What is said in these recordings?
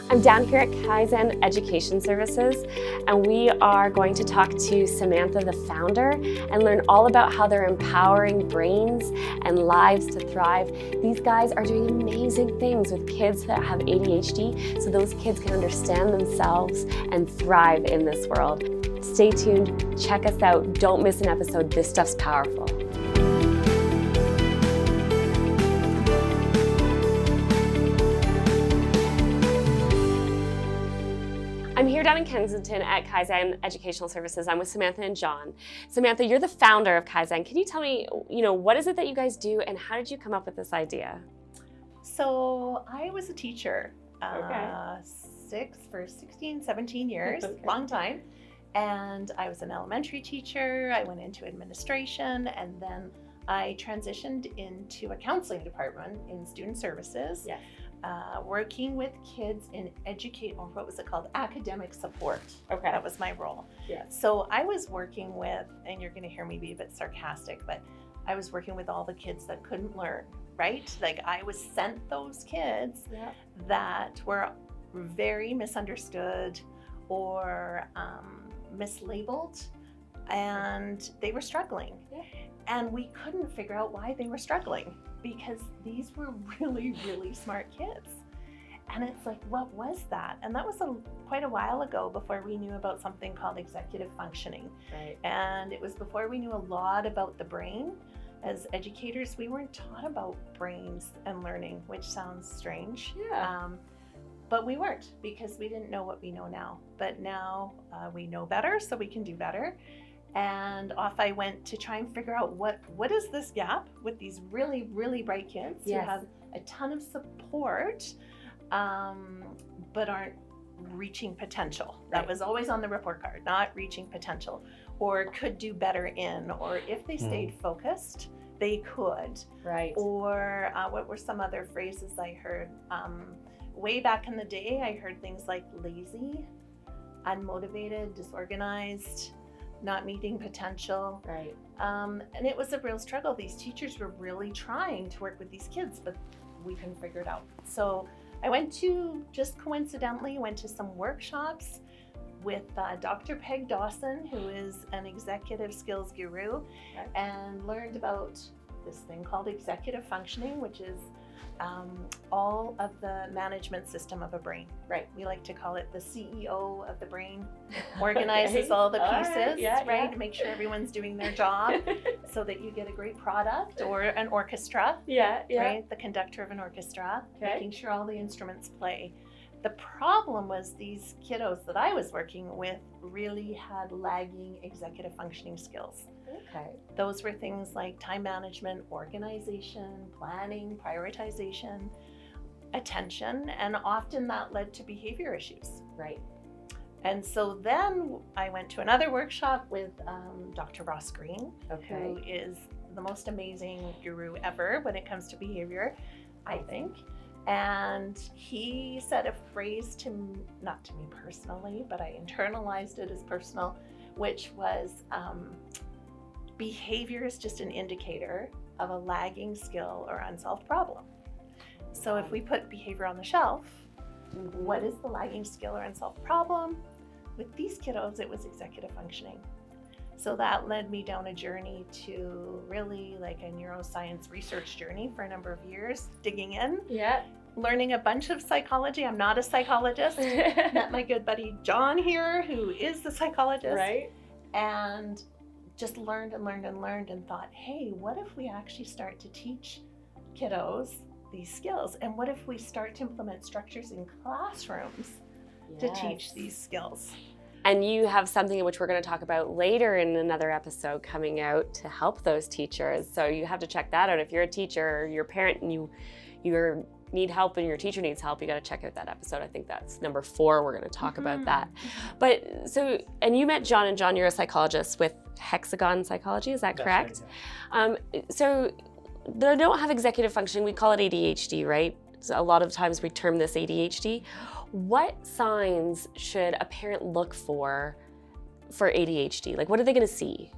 I'm down here at Kaizen Education Services, and we are going to talk to Samantha, the founder, and learn all about how they're empowering brains and lives to thrive. These guys are doing amazing things with kids that have ADHD, so those kids can understand themselves and thrive in this world. Stay tuned, check us out, don't miss an episode. This stuff's powerful. I'm here down in Kensington at Kaizen Educational Services. I'm with Samantha and John. Samantha, you're the founder of Kaizen. Can you tell me, what is it that you guys do and how did you come up with this idea? So I was a teacher for 16, 17 years, long time. And I was an elementary teacher. I went into administration, and then I transitioned into a counseling department in student services. Yes. Working with kids in academic support. Okay. That was my role. Yes. So I was working with, and you're going to hear me be a bit sarcastic, but I was working with all the kids that couldn't learn, right? Like I was sent those kids that were very misunderstood or mislabeled, and they were struggling. Yeah. And we couldn't figure out why they were struggling, because these were really, really smart kids. And it's like, what was that? And that was quite a while ago, before we knew about something called executive functioning. Right. And it was before we knew a lot about the brain. As educators, we weren't taught about brains and learning, which sounds strange. Yeah. But we weren't, because we didn't know what we know now. But now we know better, so we can do better. And off I went to try and figure out what is this gap with these really, really bright kids who have a ton of support, but aren't reaching potential. Right. That was always on the report card, not reaching potential, or could do better in, or if they stayed focused, they could. Right. Or what were some other phrases I heard? Way back in the day, I heard things like lazy, unmotivated, disorganized, not meeting potential. Right. And it was a real struggle. These teachers were really trying to work with these kids, but we couldn't figure it out. So I just coincidentally went to some workshops with Dr. Peg Dawson, who is an executive skills guru, and learned about this thing called executive functioning, which is all of the management system of a brain. Right. We like to call it the CEO of the brain. Organizes all the pieces, to make sure everyone's doing their job so that you get a great product, or an orchestra. Right? The conductor of an orchestra, making sure all the instruments play. The problem was these kiddos that I was working with really had lagging executive functioning skills. Okay. Those were things like time management, organization, planning, prioritization, attention, and often that led to behavior issues. Right. And so then I went to another workshop with Dr. Ross Green, who is the most amazing guru ever when it comes to behavior, I think. And he said a phrase not to me personally, but I internalized it as personal, which was, behavior is just an indicator of a lagging skill or unsolved problem. So if we put behavior on the shelf, what is the lagging skill or unsolved problem? With these kiddos, it was executive functioning. So that led me down a journey to really like a neuroscience research journey for a number of years, digging in, learning a bunch of psychology. I'm not a psychologist. Met my good buddy John here, who is the psychologist. Right. And just learned and thought, hey, what if we actually start to teach kiddos these skills? And what if we start to implement structures in classrooms to teach these skills? And you have something in which we're going to talk about later in another episode coming out to help those teachers. So you have to check that out. If you're a teacher or you're a parent and you need help and your teacher needs help, you got to check out that episode. I think that's number 4. We're going to talk about that. But so, and you met John, and John, you're a psychologist with Hexagon Psychology, is that correct? Right, so they don't have executive functioning. We call it ADHD, right? So a lot of times we term this ADHD. What signs should a parent look for ADHD? Like, what are they going to see?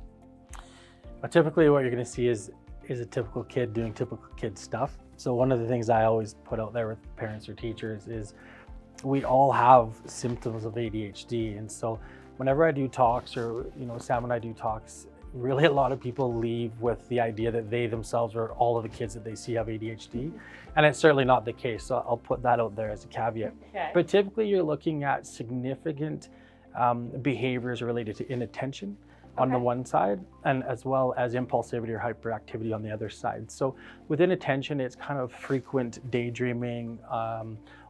Well, typically what you're going to see is a typical kid doing typical kid stuff. So one of the things I always put out there with parents or teachers is we all have symptoms of ADHD. And so whenever I do talks, or Sam and I do talks, really a lot of people leave with the idea that they themselves or all of the kids that they see have ADHD. And it's certainly not the case. So I'll put that out there as a caveat. Okay. But typically you're looking at significant behaviors related to inattention on the one side, and as well as impulsivity or hyperactivity on the other side. So with inattention, it's kind of frequent daydreaming,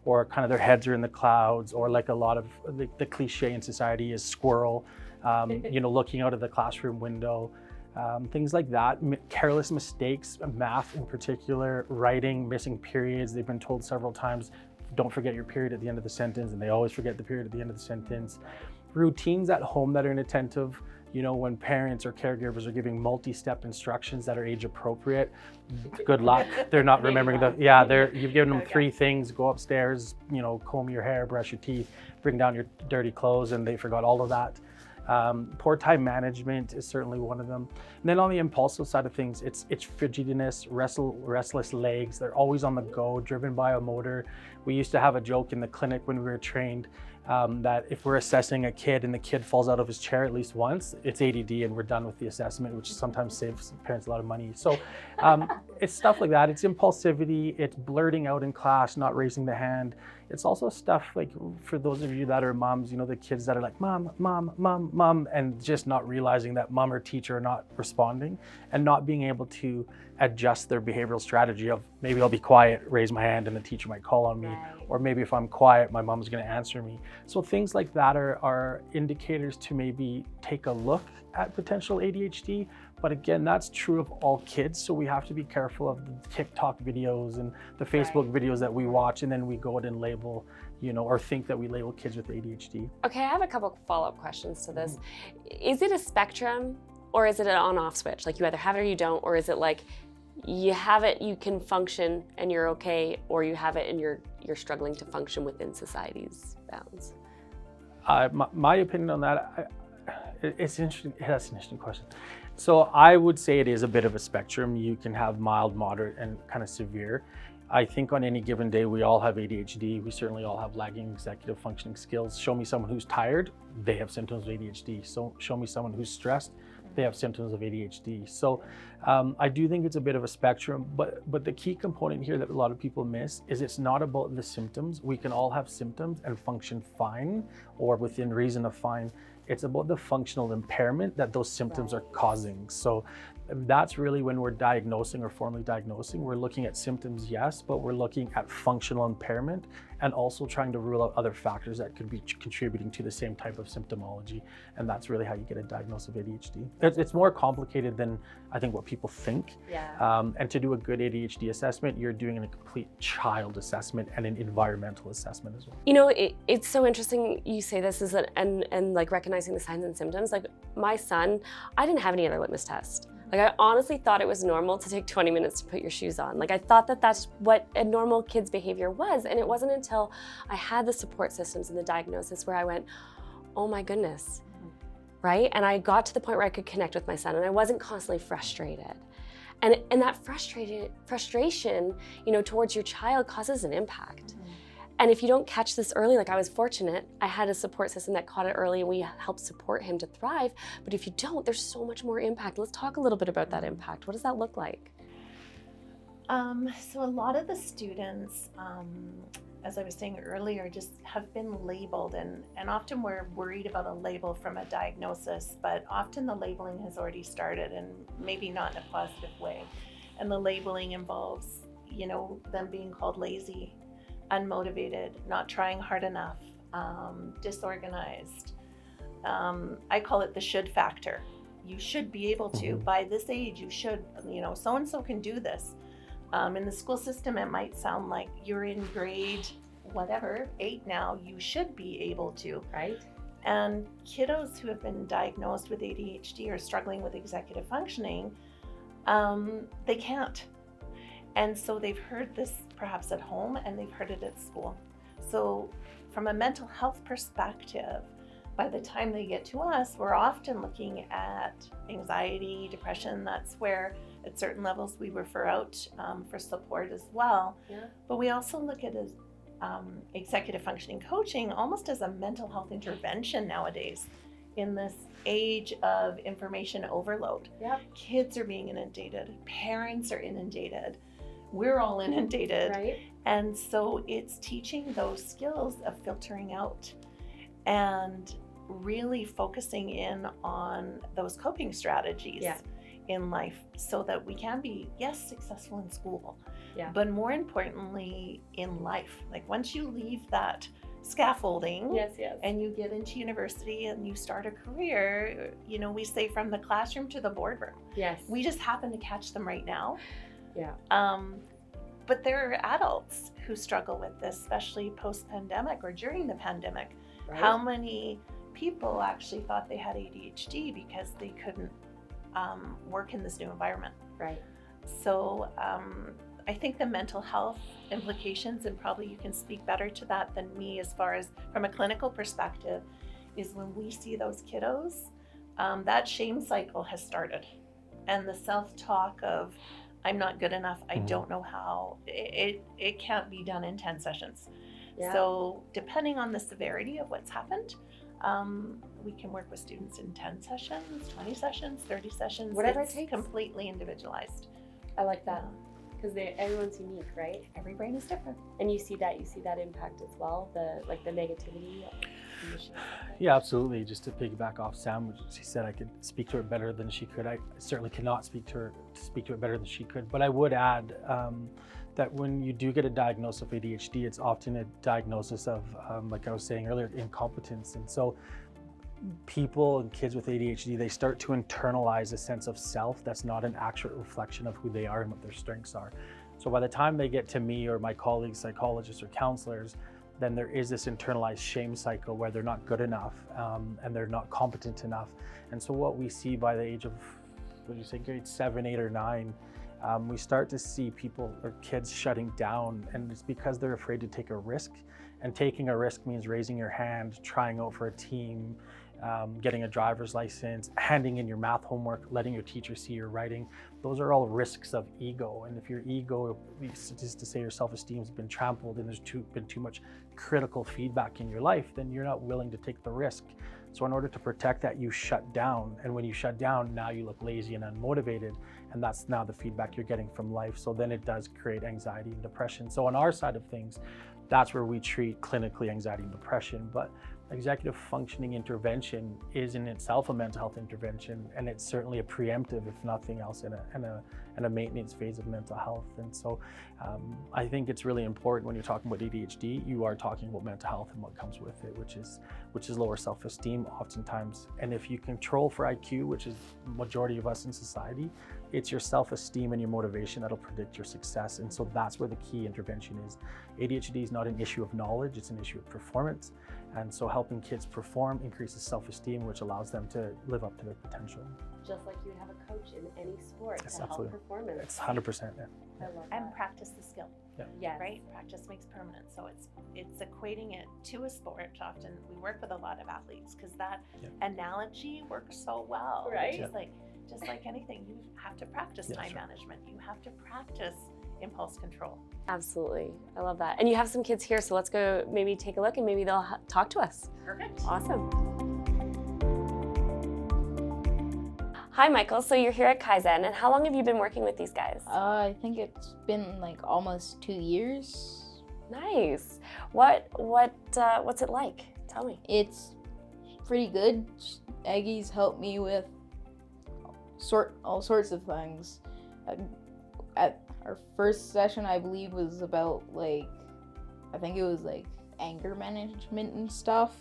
or kind of their heads are in the clouds, or like a lot of the cliche in society is squirrel, looking out of the classroom window, things like that. Careless mistakes, math in particular, writing, missing periods. They've been told several times, don't forget your period at the end of the sentence, and they always forget the period at the end of the sentence. Routines at home that are inattentive. When parents or caregivers are giving multi-step instructions that are age appropriate, good luck. They're not remembering you've given them 3 things: go upstairs, comb your hair, brush your teeth, bring down your dirty clothes, and they forgot all of that. Poor time management is certainly one of them. And then on the impulsive side of things, it's fidgetiness, restless legs. They're always on the go, driven by a motor. We used to have a joke in the clinic when we were trained, that if we're assessing a kid and the kid falls out of his chair at least once, it's ADD and we're done with the assessment, which sometimes saves parents a lot of money. So it's stuff like that. It's impulsivity, it's blurting out in class, not raising the hand. It's also stuff like, for those of you that are moms, the kids that are like, mom, mom, mom, mom, and just not realizing that mom or teacher are not responding, and not being able to adjust their behavioral strategy of, maybe I'll be quiet, raise my hand, and the teacher might call on me. Right. Or maybe if I'm quiet, my mom's gonna answer me. So things like that are indicators to maybe take a look at potential ADHD. But again, that's true of all kids. So we have to be careful of the TikTok videos and the Facebook videos that we watch, and then we go out and label, or think that we label kids with ADHD. Okay, I have a couple follow-up questions to this. Is it a spectrum, or is it an on-off switch? Like, you either have it or you don't, or is it like you have it, you can function and you're okay, or you have it and you're struggling to function within society's bounds? My opinion on that, it's interesting. That's an interesting question. So I would say it is a bit of a spectrum. You can have mild, moderate, and kind of severe. I think on any given day, we all have ADHD. We certainly all have lagging executive functioning skills. Show me someone who's tired, they have symptoms of ADHD. So show me someone who's stressed, they have symptoms of ADHD. So I do think it's a bit of a spectrum, but the key component here that a lot of people miss is it's not about the symptoms. We can all have symptoms and function fine, or within reason of fine. It's about the functional impairment that those symptoms are causing. So that's really when we're diagnosing or formally diagnosing. We're looking at symptoms, yes, but we're looking at functional impairment, and also trying to rule out other factors that could be contributing to the same type of symptomology. And that's really how you get a diagnosis of ADHD. It's more complicated than I think what people think. Yeah. And to do a good ADHD assessment, you're doing a complete child assessment and an environmental assessment as well. It's so interesting you say this, and like recognizing the signs and symptoms. Like, my son, I didn't have any other litmus test. Like, I honestly thought it was normal to take 20 minutes to put your shoes on. Like, I thought that that's what a normal kid's behavior was. And it wasn't until I had the support systems and the diagnosis where I went, oh my goodness, right? And I got to the point where I could connect with my son, and I wasn't constantly frustrated. And that frustration, towards your child causes an impact. And if you don't catch this early, like I was fortunate, I had a support system that caught it early and we helped support him to thrive. But if you don't, there's so much more impact. Let's talk a little bit about that impact. What does that look like? So a lot of the students, as I was saying earlier, just have been labeled, and often we're worried about a label from a diagnosis, but often the labeling has already started, and maybe not in a positive way. And the labeling involves, them being called lazy, unmotivated, not trying hard enough, disorganized. I call it the should factor. You should be able to, by this age, you should, so-and-so can do this. In the school system, it might sound like you're in grade, 8 now, you should be able to. Right. And kiddos who have been diagnosed with ADHD or struggling with executive functioning, they can't. And so they've heard this perhaps at home, and they've heard it at school. So from a mental health perspective, by the time they get to us, we're often looking at anxiety, depression. That's where at certain levels we refer out for support as well. Yeah. But we also look at executive functioning coaching almost as a mental health intervention nowadays in this age of information overload. Yep. Kids are being inundated, parents are inundated, we're all inundated. Right. And so it's teaching those skills of filtering out and really focusing in on those coping strategies in life so that we can be, yes, successful in school, but more importantly in life. Like once you leave that scaffolding and you get into university and you start a career, you know, we say from the classroom to the boardroom. Yes. We just happen to catch them right now. Yeah. But there are adults who struggle with this, especially post-pandemic or during the pandemic. Right. How many people actually thought they had ADHD because they couldn't work in this new environment? Right. So I think the mental health implications, and probably you can speak better to that than me as far as from a clinical perspective, is when we see those kiddos, that shame cycle has started. And the self-talk of, I'm not good enough, I don't know how, it can't be done in 10 sessions. Yeah. So depending on the severity of what's happened, we can work with students in 10 sessions, 20 sessions, 30 sessions. Whatever it's it takes. Completely individualized. I like that. Because everyone's unique, right? Every brain is different. And you see that impact as well, the negativity. Yeah, absolutely. Just to piggyback off Sam, she said I could speak to her better than she could. I certainly cannot speak to it better than she could. But I would add that when you do get a diagnosis of ADHD, it's often a diagnosis of, like I was saying earlier, incompetence. And so people and kids with ADHD, they start to internalize a sense of self that's not an accurate reflection of who they are and what their strengths are. So by the time they get to me or my colleagues, psychologists or counselors, then there is this internalized shame cycle where they're not good enough and they're not competent enough. And so what we see by the age of, grade 7, 8, or 9, we start to see people or kids shutting down, and it's because they're afraid to take a risk. And taking a risk means raising your hand, trying out for a team, getting a driver's license, handing in your math homework, letting your teacher see your writing. Those are all risks of ego. And if your ego, just to say your self-esteem has been trampled and there's been too much critical feedback in your life, then you're not willing to take the risk. So in order to protect that, you shut down. And when you shut down, now you look lazy and unmotivated. And that's now the feedback you're getting from life. So then it does create anxiety and depression. So on our side of things, that's where we treat clinically anxiety and depression. But executive functioning intervention is in itself a mental health intervention, and it's certainly a preemptive, if nothing else, in a maintenance phase of mental health. And so I think it's really important when you're talking about ADHD, you are talking about mental health and what comes with it, which is lower self-esteem oftentimes. And if you control for IQ, which is the majority of us in society, it's your self-esteem and your motivation that'll predict your success. And so that's where the key intervention is. ADHD is not an issue of knowledge, it's an issue of performance. And so helping kids perform increases self-esteem, which allows them to live up to their potential. Just like you would have a coach in any sport to absolutely. Help performance. It's 100%. Yeah. I love that. And practice the skill. Yeah. Yes. Right? Practice makes permanent. So it's equating it to a sport. Often we work with a lot of athletes because that analogy works so well. Right. Just like anything, you have to practice time management. You have to practice impulse control. Absolutely. I love that. And you have some kids here, so let's go maybe take a look and maybe they'll talk to us. Perfect. Awesome. Hi, Michael. So you're here at Kaizen, and how long have you been working with these guys? I think it's been like almost 2 years. Nice. What's it like? Tell me. It's pretty good. Aggie's helped me with all sorts of things. At our first session, I believe, was about I think it was anger management and stuff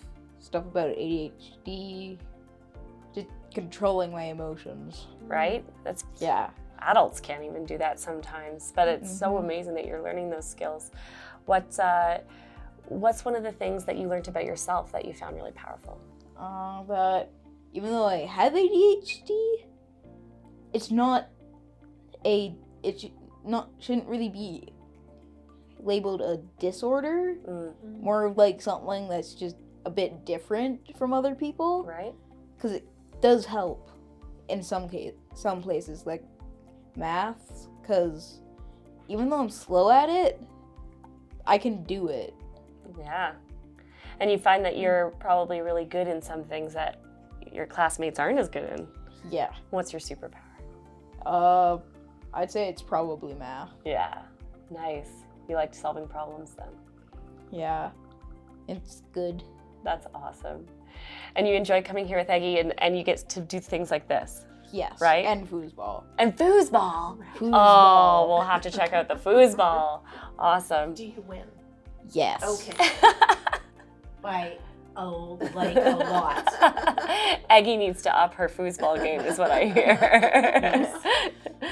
about ADHD, just controlling my emotions. Right? That's adults can't even do that sometimes, but it's so amazing that you're learning those skills. What's one of the things that you learned about yourself that you found really powerful? That even though I have ADHD, shouldn't really be labeled a disorder. More of something that's just a bit different from other people. Right. Because it does help in some places, like math, because even though I'm slow at it, I can do it. Yeah. And you find that you're probably really good in some things that your classmates aren't as good in. Yeah. What's your superpower? I'd say it's probably math. Yeah. Nice. You like solving problems then? Yeah. It's good. That's awesome. And you enjoy coming here with Eggy, and you get to do things like this. Yes. Right? And foosball. And foosball. Foosball. Oh, we'll have to check out the foosball. Awesome. Do you win? Yes. Okay. By a lot. Eggy needs to up her foosball game, is what I hear.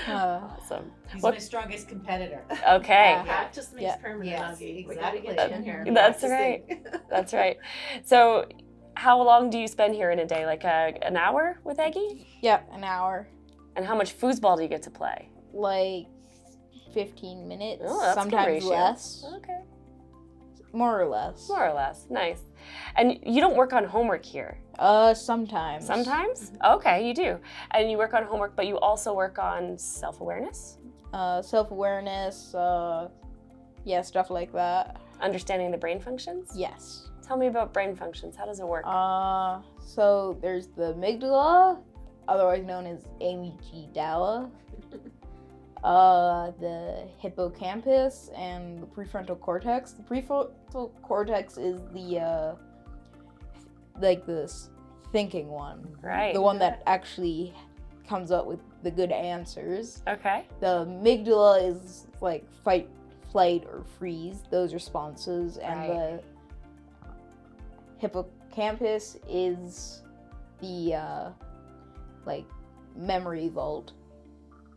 Awesome. He's my strongest competitor. Okay. Practice makes Yeah. permanent. Yes, Augie. We exactly. gotta get you in here. That's Practicing. right. That's right. So, how long do you spend here in a day? Like an hour with Eggy? Yeah, an hour. And how much foosball do you get to play? Like 15 minutes. Oh, that's a good sometimes ratio. less. Okay. More or less. More or less. Nice. And you don't work on homework here? Sometimes. Sometimes? Okay, you do. And you work on homework, but you also work on self-awareness? Self-awareness, yeah, stuff like that. Understanding the brain functions? Yes. Tell me about brain functions. How does it work? So there's the amygdala, otherwise known as amygdala, the hippocampus, and the prefrontal cortex. The prefrontal cortex is the like this thinking one, Right. the one that actually comes up with the good answers. Okay. The amygdala is like fight, flight, or freeze, those responses, and Right. the hippocampus is the like memory vault.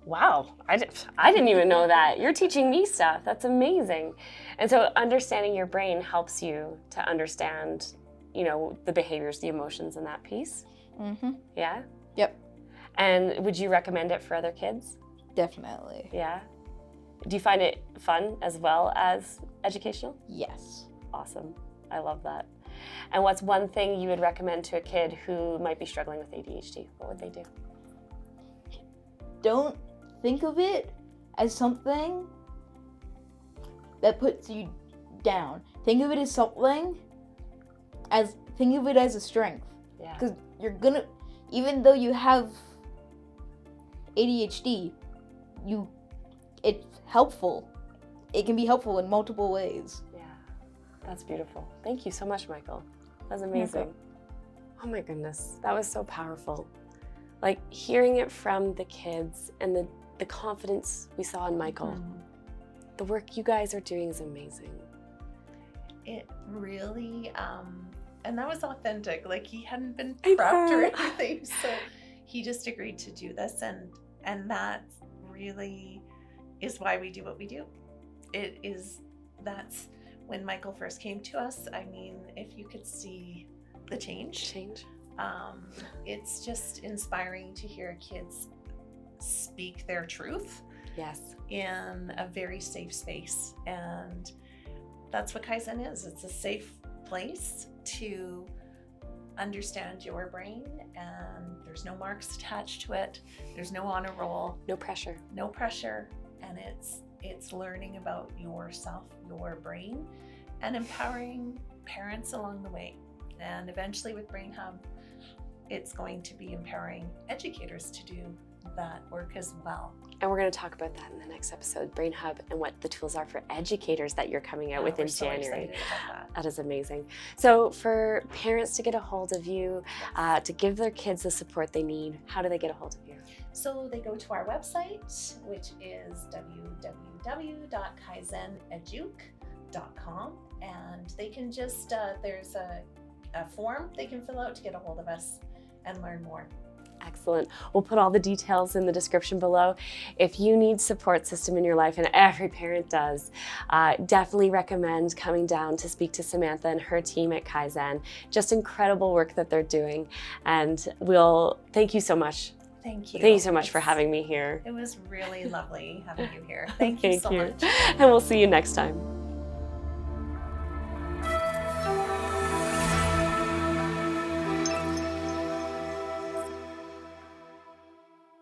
Wow, I didn't even know that. You're teaching me stuff. That's amazing. And so understanding your brain helps you to understand, the behaviors, the emotions in that piece. Mm-hmm. Yeah? Yep. And would you recommend it for other kids? Definitely. Yeah? Do you find it fun as well as educational? Yes. Awesome. I love that. And what's one thing you would recommend to a kid who might be struggling with ADHD? What would they do? Don't think of it as something that puts you down. Think of it as a strength. Yeah. Because even though you have ADHD, it's helpful. It can be helpful in multiple ways. Yeah. That's beautiful. Thank you so much, Michael. That's amazing. Oh my goodness. That was so powerful. Like hearing it from the kids and the confidence we saw in Michael. Mm-hmm. The work you guys are doing is amazing. It really, and that was authentic. Like he hadn't been I prepped or know. anything, so he just agreed to do this, and that really is why we do what we do. That's when Michael first came to us. I mean, if you could see the change. It's just inspiring to hear kids speak their truth. Yes. In a very safe space, and that's what Kaizen is. It's a safe place to understand your brain, and there's no marks attached to it. There's no honor roll, No pressure. and it's learning about yourself, your brain, and empowering parents along the way. And eventually with Brain Hub, it's going to be empowering educators to do that work as well. And we're going to talk about that in the next episode, Brain Hub, and what the tools are for educators that you're coming out with in We're so January. excited about that. That is amazing. So for parents to get a hold of you, to give their kids the support they need, how do they get a hold of you? So they go to our website, which is www.kaizeneduc.com, and they can just, there's a form they can fill out to get a hold of us and learn more. Excellent. We'll put all the details in the description below. If you need support system in your life, and every parent does, definitely recommend coming down to speak to Samantha and her team at Kaizen. Just incredible work that they're doing. And we'll thank you so much. Thank you. Thank you so much for having me here. It was really lovely having you here. Thank you so much. And we'll see you next time.